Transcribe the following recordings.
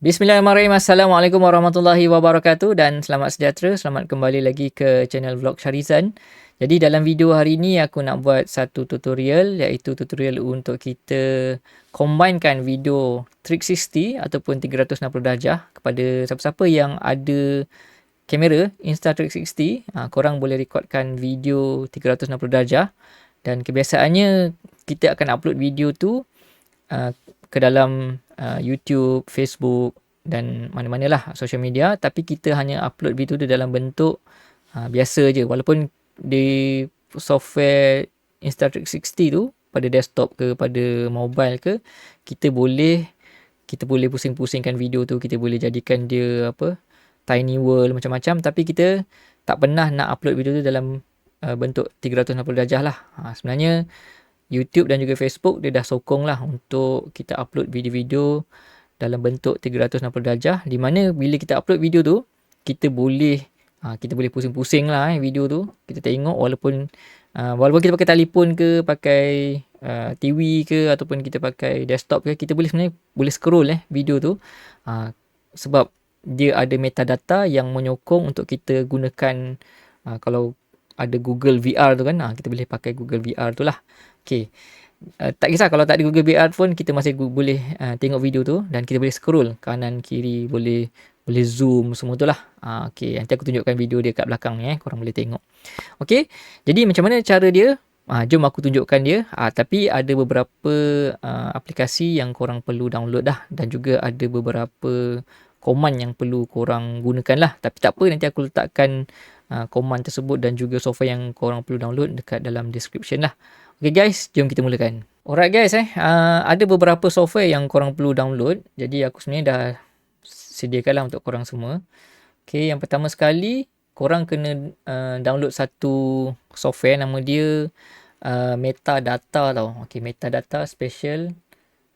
Bismillahirrahmanirrahim. Assalamualaikum warahmatullahi wabarakatuh dan selamat sejahtera. Selamat kembali lagi ke channel vlog Syarizan. Jadi dalam video hari ini aku nak buat satu tutorial, iaitu tutorial untuk kita combinekan video 360 ataupun 360 darjah. Kepada siapa-siapa yang ada kamera Insta360, korang boleh recordkan video 360 darjah dan kebiasaannya kita akan upload video tu ke dalam YouTube, Facebook dan mana-manalah social media, tapi kita hanya upload video tu dalam bentuk biasa je, walaupun di software Insta360 tu pada desktop ke pada mobile ke, kita boleh pusing-pusingkan video tu, kita boleh jadikan dia tiny world macam-macam, tapi kita tak pernah nak upload video tu dalam bentuk 360 darjah lah. Sebenarnya YouTube dan juga Facebook dia dah sokong lah untuk kita upload video-video dalam bentuk 360 darjah, di mana bila kita upload video tu kita boleh pusing-pusing lah video tu, kita tengok walaupun kita pakai telefon ke, pakai TV ke, ataupun kita pakai desktop ke, kita sebenarnya boleh scroll video tu, sebab dia ada metadata yang menyokong untuk kita gunakan. Kalau ada Google VR tu kan, kita boleh pakai Google VR tu lah. Okay. Tak kisah kalau tak ada Google VR pun, kita masih boleh tengok video tu dan kita boleh scroll kanan kiri, boleh zoom semua tu lah. Okay, nanti aku tunjukkan video dia kat belakang ni, korang boleh tengok. Okay, jadi macam mana cara dia? Jom aku tunjukkan dia. Tapi ada beberapa aplikasi yang korang perlu download dah, dan juga ada beberapa command yang perlu korang gunakan lah. Tapi tak apa, nanti aku letakkan command tersebut dan juga software yang korang perlu download dekat dalam description lah. Okay guys, jom kita mulakan. Alright guys, ada beberapa software yang korang perlu download. Jadi aku sebenarnya dah sediakan lah untuk korang semua. Okay, yang pertama sekali, korang kena download satu software, nama dia Metadata tau. Okay, Metadata Special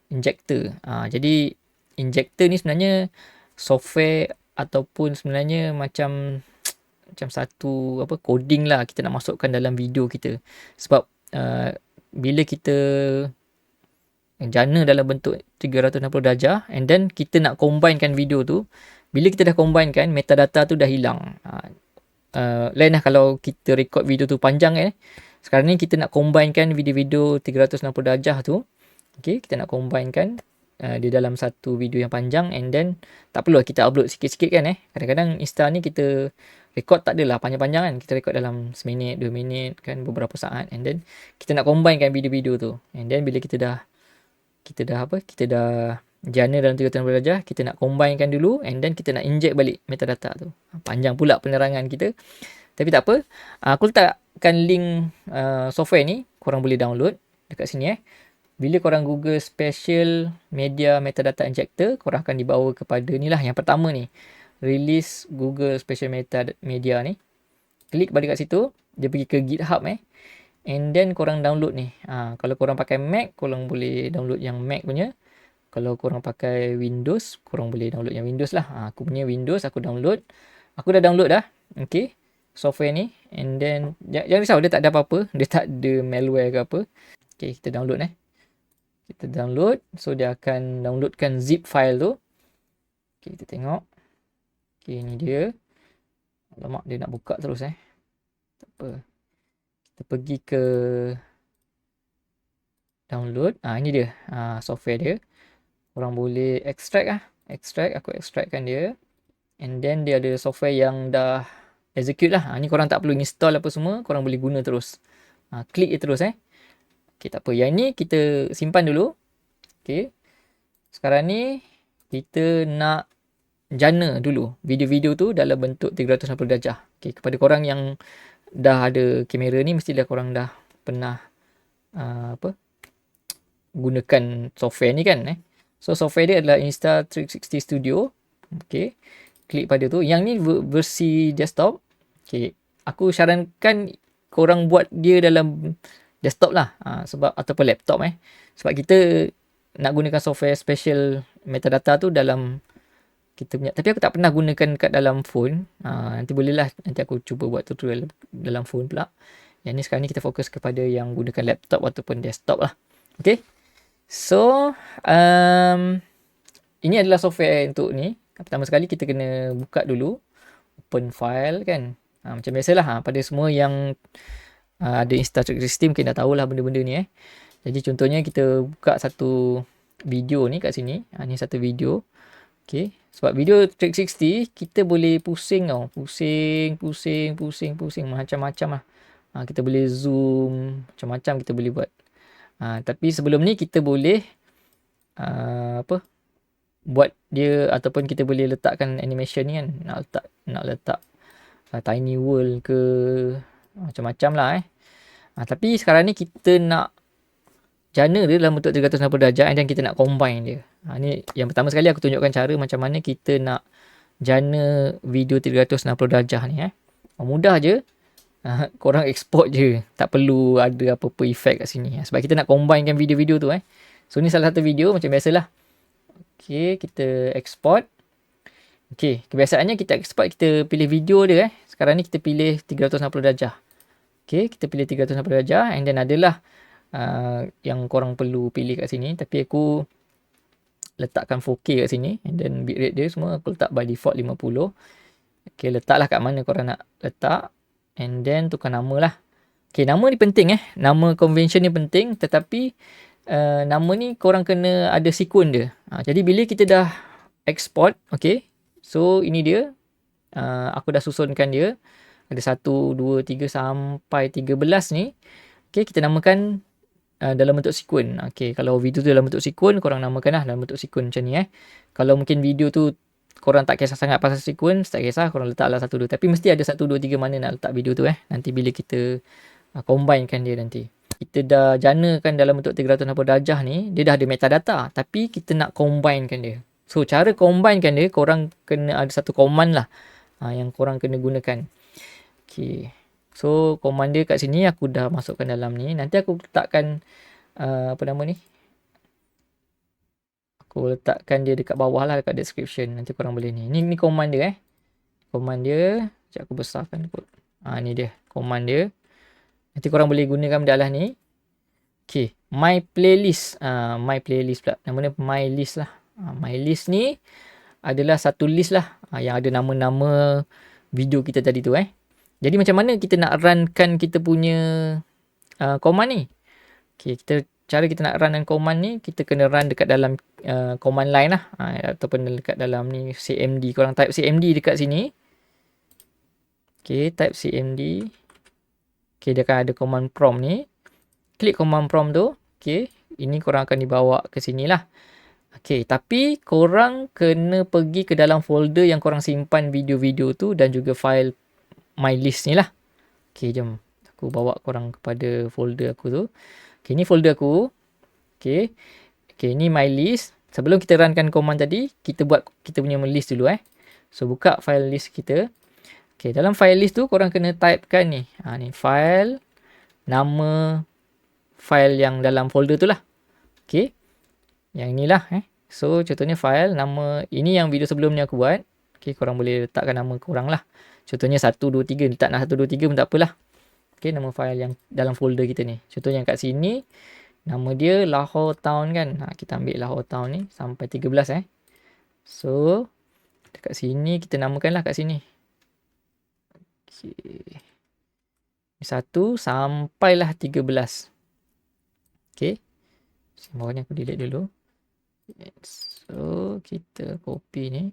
Injector. Jadi Injector ni sebenarnya software ataupun sebenarnya macam satu coding lah kita nak masukkan dalam video kita. Sebab bila kita jana dalam bentuk 360 darjah and then kita nak combinekan video tu, bila kita dah combinekan, metadata tu dah hilang. Lain lah kalau kita record video tu panjang sekarang ni kita nak combinekan video-video 360 darjah tu. Okay, kita nak combinekan di dalam satu video yang panjang, and then tak perlu kita upload sikit-sikit kan. Kadang-kadang Insta ni kita record tak adalah panjang-panjang kan, kita record dalam seminit, 2 minit kan, beberapa saat, and then kita nak combinekan video-video tu, and then bila kita dah jana dalam 360 darjah, kita nak combinekan dulu, and then kita nak inject balik metadata tu. Panjang pula penerangan kita, tapi tak apa. Aku letakkan link software ni, korang boleh download dekat sini. Bila korang Google Special Media Metadata Injector, korang akan dibawa kepada ni lah, yang pertama ni, release Google Special Media ni. Klik pada kat situ, dia pergi ke GitHub and then korang download ni. Kalau korang pakai Mac, korang boleh download yang Mac punya. Kalau korang pakai Windows, korang boleh download yang Windows lah. Aku punya Windows, aku download. Aku dah download dah. Okay, software ni. And then jangan risau, dia tak ada apa-apa, dia tak ada malware ke apa. Okay, kita download kita download. So dia akan downloadkan zip file tu. Okay, kita tengok. Okay, ni dia. Alamak, dia nak buka terus Tak apa. Kita pergi ke download. Ini dia software dia. Korang boleh extract aku extractkan dia. And then dia ada software yang dah execute lah. Ni korang tak perlu install apa semua, korang boleh guna terus. Klik je terus Okay, tak apa. Yang ni kita simpan dulu. Okay. Sekarang ni kita nak jana dulu video-video tu dalam bentuk 360 darjah. Okay, kepada korang yang dah ada kamera ni, mestilah korang dah pernah gunakan software ni kan. So software dia adalah Insta360 Studio. Okay, klik pada tu. Yang ni versi desktop. Okay, aku sarankan korang buat dia dalam desktop lah, sebab ataupun laptop sebab kita nak gunakan software special metadata tu dalam kita punya, tapi aku tak pernah gunakan kat dalam phone. Nanti bolehlah, nanti aku cuba buat tutorial dalam phone pula. Yang ni sekarang ni kita fokus kepada yang gunakan laptop ataupun desktop lah. Okay, so ini adalah software untuk ni. Pertama sekali kita kena buka dulu, open file kan. Macam biasalah, pada semua yang ada install Trick System mungkin dah tahulah benda-benda ni Jadi contohnya kita buka satu video ni kat sini. Ni satu video. Okay. Sebab video 360 kita boleh pusing tau. Pusing macam-macam lah. Kita boleh zoom, macam-macam kita boleh buat. Tapi sebelum ni kita boleh buat dia, ataupun kita boleh letakkan animation ni kan. Nak letak tiny world ke, macam-macam lah tapi sekarang ni kita nak jana dia dalam bentuk 360 darjah dan kita nak combine dia. Ni yang pertama sekali aku tunjukkan cara macam mana kita nak jana video 360 darjah ni mudah je. Korang export je, tak perlu ada apa-apa efek kat sini sebab kita nak combinekan video-video tu So ni salah satu video macam biasalah. Okay, kita export. Okay, kebiasaannya kita export, kita pilih video dia Sekarang ni kita pilih 360 darjah. Okay, kita pilih 360 darjah and then adalah yang korang perlu pilih kat sini, tapi aku letakkan 4K kat sini and then bitrate dia semua aku letak by default 50. Okay, letaklah kat mana korang nak letak and then tukar nama lah. Okay, nama ni penting nama convention ni penting, tetapi nama ni korang kena ada sequence dia. Jadi bila kita dah export, okay, so ini dia. Aku dah susunkan dia. Ada 1, 2, 3 sampai 13 ni. Okay, kita namakan dalam bentuk sequence. Okay, kalau video tu dalam bentuk sequence, korang namakan lah dalam bentuk sequence macam ni Kalau mungkin video tu korang tak kisah sangat pasal sequence, tak kisah, korang letaklah 1, 2. Tapi mesti ada 1, 2, 3 mana nak letak video tu Nanti bila kita combinekan dia nanti. Kita dah janakan dalam bentuk 360 darjah ni, dia dah ada metadata. Tapi kita nak combinekan dia. So, cara combinekan dia, korang kena ada satu command lah yang korang kena gunakan. Okay. So, command dia kat sini aku dah masukkan dalam ni. Nanti aku letakkan, apa nama ni? Aku letakkan dia dekat bawah lah, dekat description. Nanti korang boleh ni. Ni command dia Command dia. Sekejap aku besarkan kot. Ni dia. Command dia. Nanti korang boleh gunakan benda lah ni. Okay. My playlist. My playlist pula. Nama dia my list lah. My list ni adalah satu list lah yang ada nama-nama video kita tadi tu Jadi macam mana kita nak runkan kita punya command ni? Okay, cara kita nak runkan command ni, kita kena run dekat dalam command line lah ataupun dekat dalam ni cmd. Korang type cmd dekat sini. Okay, type cmd. Okay, dia akan ada command prompt ni. Klik command prompt tu. Okay, ini korang akan dibawa ke sini lah. Okay, tapi korang kena pergi ke dalam folder yang korang simpan video-video tu dan juga file my list ni lah. Okay, jom. Aku bawa korang kepada folder aku tu. Okay, ni folder aku. Okay. Okay, ni my list. Sebelum kita runkan command tadi, kita buat kita punya list dulu So, buka file list kita. Okay, dalam file list tu korang kena typekan ni. Ni file, nama file yang dalam folder tu lah. Okay. Yang inilah So contohnya file, nama, ini yang video sebelum ni aku buat. Okay, korang boleh letakkan nama korang lah. Contohnya 1, 2, 3. Letak nak 1, 2, 3 pun tak apalah. Okay, nama file yang dalam folder kita ni. Contohnya kat sini, nama dia Lahore Town kan. Kita ambil Lahore Town ni sampai 13 So dekat sini kita namakan lah kat sini. Okay. 1 sampailah 13. Okay. Bawah ni aku delete dulu. So kita copy ni.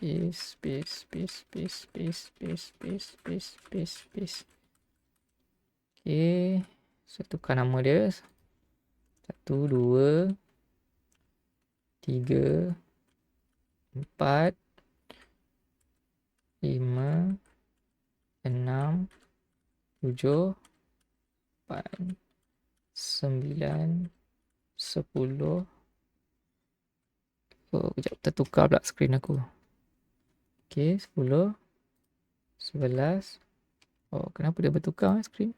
Paste. Okay. So tukar nama dia. 1, 2, 3, 4, 5, 6, 7, 8, 9, 10. Kejap, tertukar pula skrin aku. Okay, 10, 11. Kenapa dia bertukar skrin?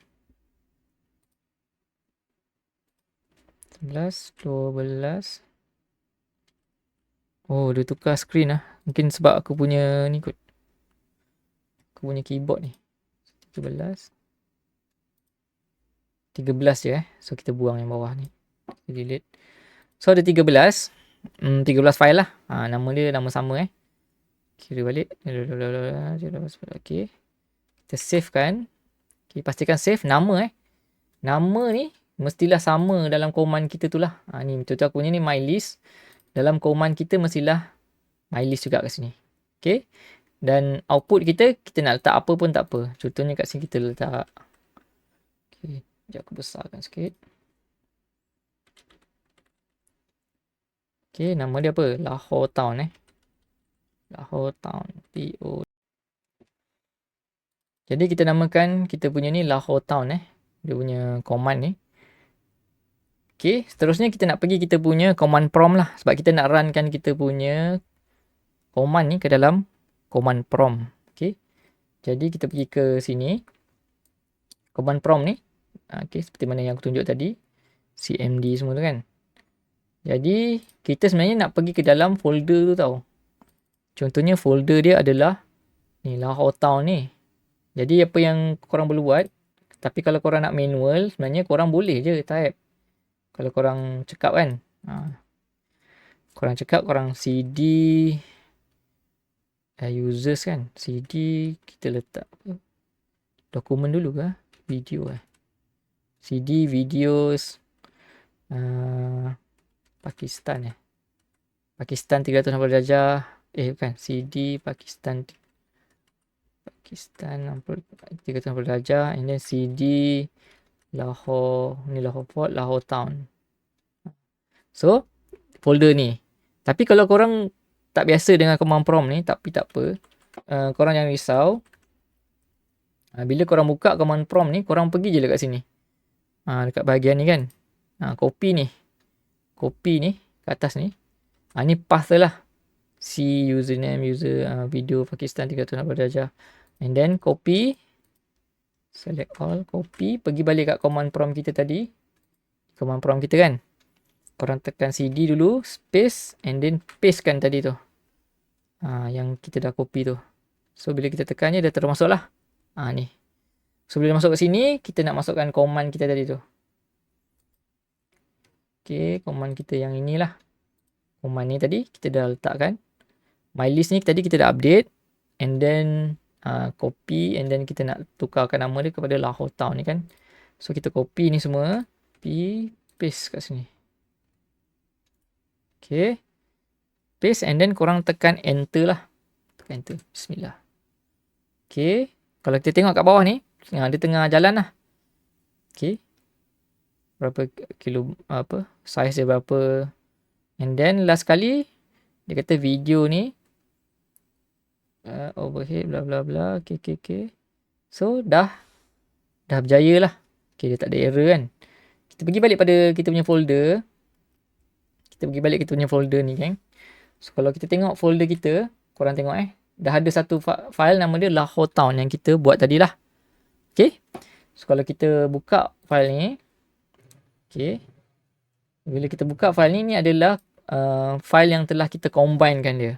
11, 12. Dia tukar skrin lah. Mungkin sebab aku punya ni kot. Aku punya keyboard ni. 13 je So kita buang yang bawah ni. Delete. So ada 13. 13 file lah. Nama dia nama sama Kira balik. Okay. Kita save kan. Okay, pastikan save nama Nama ni mestilah sama dalam command kita tu lah. Ni contoh aku punya ni my list. Dalam command kita mestilah my list juga kat sini. Okay. Dan output kita nak letak apa pun tak apa. Contohnya kat sini kita letak. Okay. Sekejap aku besarkan sikit. Okay, nama dia apa? Lahore Town Lahore Town. T-O. Jadi kita namakan kita punya ni Lahore Town Dia punya command ni. Okay, seterusnya kita nak pergi kita punya command prompt lah. Sebab kita nak runkan kita punya command ni ke dalam command prompt. Okay. Jadi kita pergi ke sini. Command prompt ni. Okay, seperti mana yang aku tunjuk tadi. CMD semua tu kan. Jadi kita sebenarnya nak pergi ke dalam folder tu tau. Contohnya folder dia adalah ni Lahore Town ni. Jadi apa yang korang perlu buat, tapi kalau korang nak manual, sebenarnya korang boleh je type. Kalau korang cekap kan. Korang cekap, korang cd users kan. cd kita letak dokumen dulu ke? Video cd videos Pakistan Pakistan 360 darjah. Bukan. CD Pakistan 360 darjah. And then CD Lahore. Ni Lahore Port, Lahore Town. So, folder ni. Tapi kalau korang tak biasa dengan command prompt ni, tapi tak apa. Korang jangan risau. Bila korang buka command prompt ni, korang pergi je dekat sini. Dekat bahagian ni kan. Copy ni. Copy ni ke atas ni. Ni path lah. C username user video Pakistan 360 darjah. And then copy. Select all. Copy. Pergi balik kat command prompt kita tadi. Command prompt kita kan. Korang tekan CD dulu. Space. And then paste kan tadi tu. Yang kita dah copy tu. So bila kita tekan je dah termasuk lah. Ni. So bila masuk ke sini. Kita nak masukkan command kita tadi tu. Okay, command kita yang inilah. Command ni tadi kita dah letakkan. My list ni tadi kita dah update. And then copy. And then kita nak tukarkan nama dia kepada Lahore Town ni kan. So kita copy ni semua. Paste kat sini. Okay. Paste and then korang tekan enter lah. Tekan enter. Bismillah. Okay. Kalau kita tengok kat bawah ni. Dia tengah jalan lah. Okay. Berapa kilo size dia berapa. And then last kali dia kata video ni overhead bla bla bla. Okay. So dah berjaya lah. Okay, dia tak ada error kan. Kita pergi balik pada kita punya folder. Kita pergi balik kita punya folder ni kan. So kalau kita tengok folder kita, korang tengok dah ada satu file nama dia Lahore Town yang kita buat tadi lah. Okay. So kalau kita buka file ni. Okay. Bila kita buka file ni adalah file yang telah kita combinekan dia.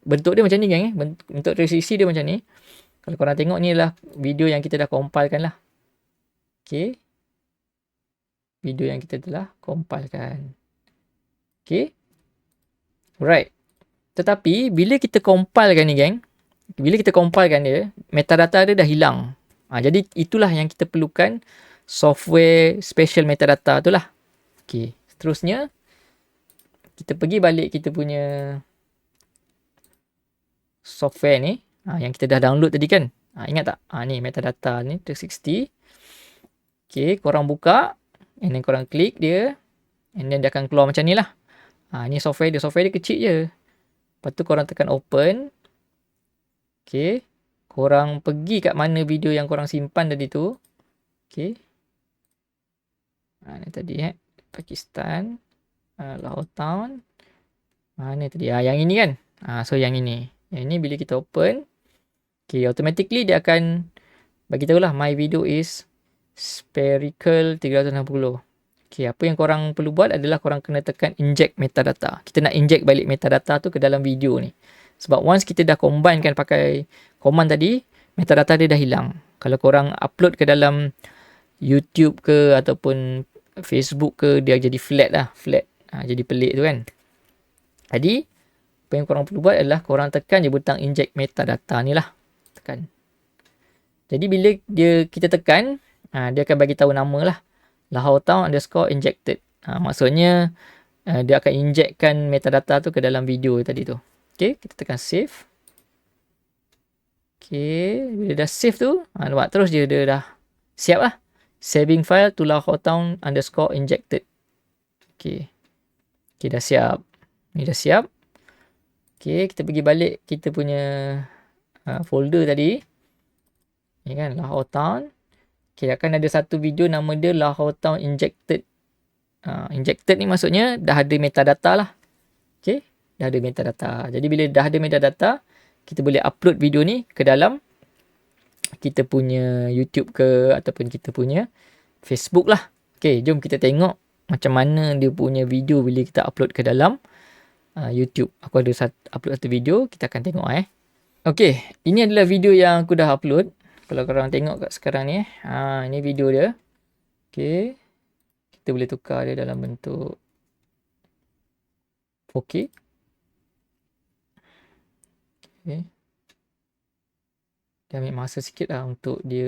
Bentuk dia macam ni gang. Bentuk transisi dia macam ni. Kalau korang tengok ni adalah video yang kita dah compilekan lah. Okay. Video yang kita telah compilekan. Okay. Alright. Tetapi bila kita compilekan ni gang. Bila kita compilekan dia. Metadata dia dah hilang. Jadi itulah yang kita perlukan. Software special metadata tu lah. Okay. Seterusnya. Kita pergi balik kita punya software ni. Yang kita dah download tadi kan. Ingat tak? Ni metadata ni 360. Okay. Korang buka. And then korang klik dia. And then dia akan keluar macam ni lah. Ni software dia. Software dia kecil je. Lepas tu korang tekan open. Okay. Korang pergi kat mana video yang korang simpan tadi tu. Okay. Ni tadi Pakistan. Lahore Town. Ni tadi. Yang ini kan. So yang ini. Yang ini bila kita open. Okay. Automatically dia akan bagi tahu lah. My video is spherical 360. Okay. Apa yang korang perlu buat adalah korang kena tekan inject metadata. Kita nak inject balik metadata tu ke dalam video ni. Sebab once kita dah combine kan pakai command tadi. Metadata dia dah hilang. Kalau korang upload ke dalam YouTube ke ataupun Facebook ke, dia jadi flat lah. Flat. Jadi pelik tu kan. Jadi apa yang korang perlu buat adalah korang tekan je butang inject metadata ni lah. Tekan. Jadi bila kita tekan, dia akan bagi tahu nama lah. Lahore Town _ injected. Maksudnya dia akan injectkan metadata tu ke dalam video tadi tu. Okay, kita tekan save. Okay, bila dah save tu, nampak terus dia dah siap lah. Saving file to Lahore Town _ injected. Okay. Okay, dah siap. Ni dah siap. Okay, kita pergi balik kita punya folder tadi. Ni kan, Lahore Town. Okay, akan ada satu video nama dia Lahore Town injected. Injected ni maksudnya dah ada metadata lah. Okay, dah ada metadata. Jadi bila dah ada metadata, kita boleh upload video ni ke dalam kita punya YouTube ke ataupun kita punya Facebook lah. Okay, jom kita tengok macam mana dia punya video bila kita upload ke dalam YouTube. Aku ada upload satu video, kita akan tengok Okay, ini adalah video yang aku dah upload. Kalau korang tengok kat sekarang ni ini video dia. Okay, kita boleh tukar dia dalam bentuk 4K. Okay. Dia ambil masa sikit lah untuk dia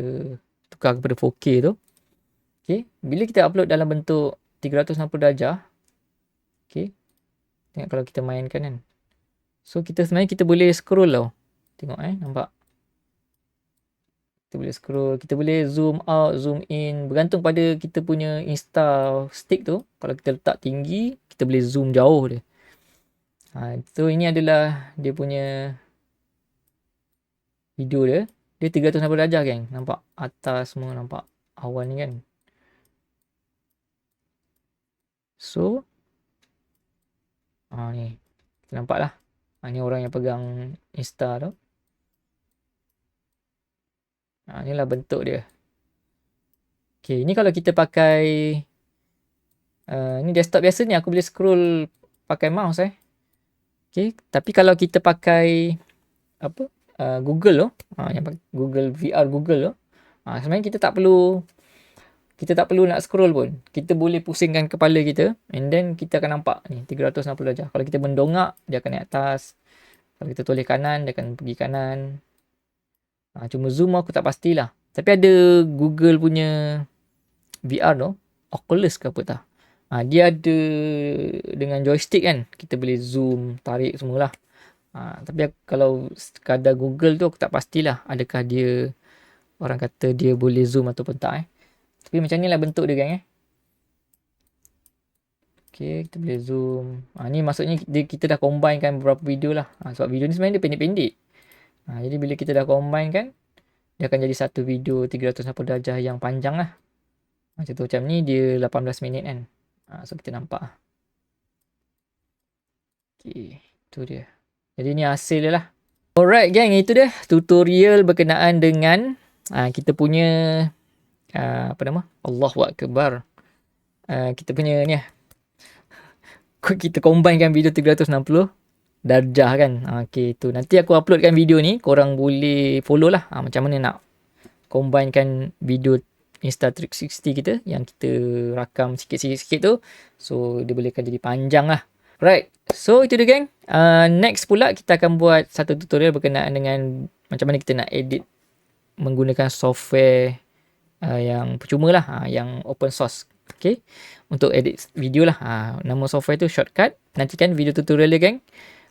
tukar kepada 4K tu. Okay, bila kita upload dalam bentuk 360 darjah. Okay, tengok kalau kita mainkan kan. So sebenarnya kita boleh scroll tau. Tengok nampak. Kita boleh scroll, kita boleh zoom out, zoom in. Bergantung pada kita punya Insta stick tu. Kalau kita letak tinggi, kita boleh zoom jauh dia. So ini adalah dia punya video dia. Dia 360 darjah geng. Nampak atas semua, nampak awan ni kan. So ni kita nampak lah. Ni orang yang pegang Insta tu. Inilah bentuk dia. Okay, ni kalau kita pakai ni desktop biasa ni aku boleh scroll pakai mouse Okay, tapi kalau kita pakai Google tu, yang Google VR Google tu, sebenarnya kita tak perlu nak scroll pun. Kita boleh pusingkan kepala kita and then kita akan nampak ni 360 darjah. Kalau kita mendongak, dia akan naik atas. Kalau kita toleh kanan, dia akan pergi kanan. Cuma zoom aku tak pastilah. Tapi ada Google punya VR tu, Oculus ke apa tak. Dia ada dengan joystick kan. Kita boleh zoom, tarik semualah. Tapi kalau sekadar Google tu aku tak pastilah adakah dia, orang kata dia boleh zoom ataupun tak Tapi macam ni lah bentuk dia kan Okay, kita boleh zoom. Ni maksudnya kita dah combinekan beberapa video lah. Sebab video ni sebenarnya dia pendek-pendek. Jadi bila kita dah combine kan, dia akan jadi satu video 360 darjah yang panjang lah. Macam ni dia 18 minit kan. So kita nampak. Okay, tu dia. Jadi ni hasil dia lah. Alright gang, itu dia tutorial berkenaan dengan kita punya Allahu Akbar. Kita punya ni kita combinekan video 360 darjah kan. Okay, tu nanti aku uploadkan video ni, korang boleh follow lah macam mana nak combinekan video Insta360 kita yang kita rakam sikit-sikit tu. So dia bolehkan jadi panjang lah. Right, so itu dia gang. Next pula kita akan buat satu tutorial berkenaan dengan macam mana kita nak edit menggunakan software yang percuma lah, yang open source. Okay, untuk edit video lah. Nama software tu Shortcut. Nantikan video tutorial dia gang.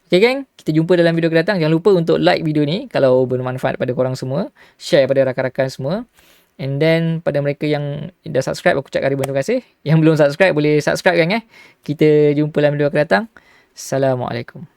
Okay gang, kita jumpa dalam video akan datang. Jangan lupa untuk like video ni kalau bermanfaat pada korang semua. Share pada rakan-rakan semua. And then pada mereka yang dah subscribe, aku ucapkan ribuan terima kasih. Yang belum subscribe boleh subscribe gang Kita jumpa dalam video akan datang. Assalamualaikum.